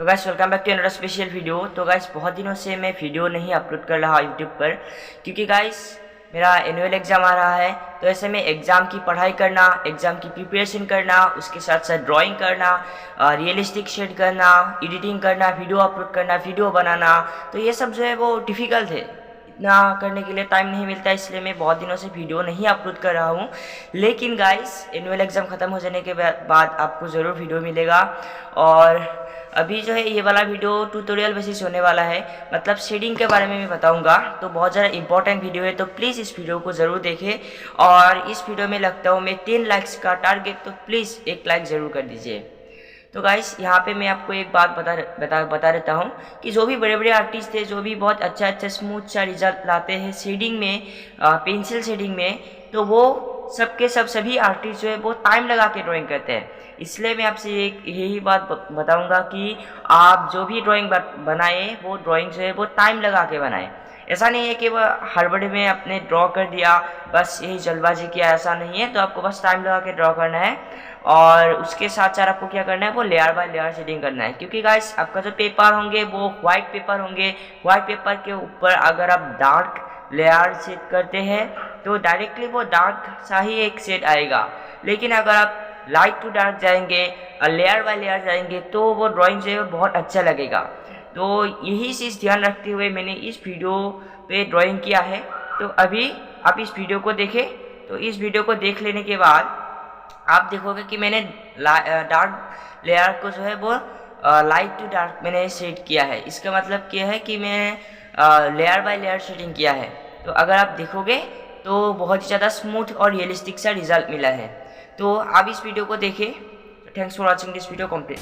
तो guys welcome back to another special video. तो guys बहुत दिनों से मैं वीडियो नहीं अपलोड कर रहा यूट्यूब पर, क्योंकि गाइस मेरा एनुअल एग्ज़ाम आ रहा है। तो ऐसे में एग्ज़ाम की पढ़ाई करना, एग्ज़ाम की प्रिपरेशन करना, उसके साथ साथ ड्राइंग करना, रियलिस्टिक शेड करना, एडिटिंग करना, वीडियो अपलोड करना, वीडियो बनाना, तो ये सब जो है वो डिफ़िकल्ट है। इतना करने के लिए टाइम नहीं मिलता, इसलिए मैं बहुत दिनों से वीडियो नहीं अपलोड कर रहा हूँ। लेकिन गाइस एनुअल एग्ज़ाम ख़त्म हो जाने के बाद आपको ज़रूर वीडियो मिलेगा। और अभी जो है ये वाला वीडियो ट्यूटोरियल बेसिस होने वाला है, मतलब शेडिंग के बारे में मैं बताऊंगा। तो बहुत ज़्यादा इंपॉर्टेंट वीडियो है, तो प्लीज़ इस वीडियो को ज़रूर देखें। और इस वीडियो में लगता हूँ मैं 10 लाइक्स का टारगेट, तो प्लीज़ एक लाइक ज़रूर कर दीजिए। तो गाइस यहाँ पे मैं आपको एक बात बता देता हूँ कि जो भी बड़े बड़े आर्टिस्ट थे, जो भी बहुत अच्छा स्मूथ सा रिजल्ट लाते हैं शेडिंग में, पेंसिल शेडिंग में, तो वो सभी आर्टिस्ट जो है वो टाइम लगा के ड्राइंग करते हैं। इसलिए मैं आपसे यही बात बताऊंगा कि आप जो भी ड्राइंग बनाए, वो ड्राइंग जो है वो टाइम लगा के बनाएं। ऐसा नहीं है कि वह हड़बड़ी में आपने ड्रॉ कर दिया, बस यही जल्दबाजी किया, ऐसा नहीं है। तो आपको बस टाइम लगा के ड्रॉ करना है, और उसके साथ साथ आपको क्या करना है, वो लेयर बाय लेयर शेडिंग करना है। क्योंकि गाइस आपका जो पेपर होंगे वो वाइट पेपर होंगे। वाइट पेपर के ऊपर अगर आप डार्क लेयर शेड करते हैं तो डायरेक्टली वो डार्क सा ही एक शेड आएगा। लेकिन अगर आप लाइट टू डार्क जाएंगे, लेयर बाय लेयर जाएंगे, तो वो ड्राइंग जो है बहुत अच्छा लगेगा। तो यही चीज़ ध्यान रखते हुए मैंने इस वीडियो पे ड्राइंग किया है। तो अभी आप इस वीडियो को देखें। तो इस वीडियो को देख लेने के बाद आप देखोगे कि मैंने डार्क लेयर को जो है वो लाइट टू डार्क मैंने शेड किया है। इसका मतलब क्या है कि मैंने लेयर बाय लेयर शेडिंग किया है। तो अगर आप देखोगे तो बहुत ही ज़्यादा स्मूथ और रियलिस्टिक सा रिजल्ट मिला है। तो आप इस वीडियो को देखें। Thanks for watching this video complete.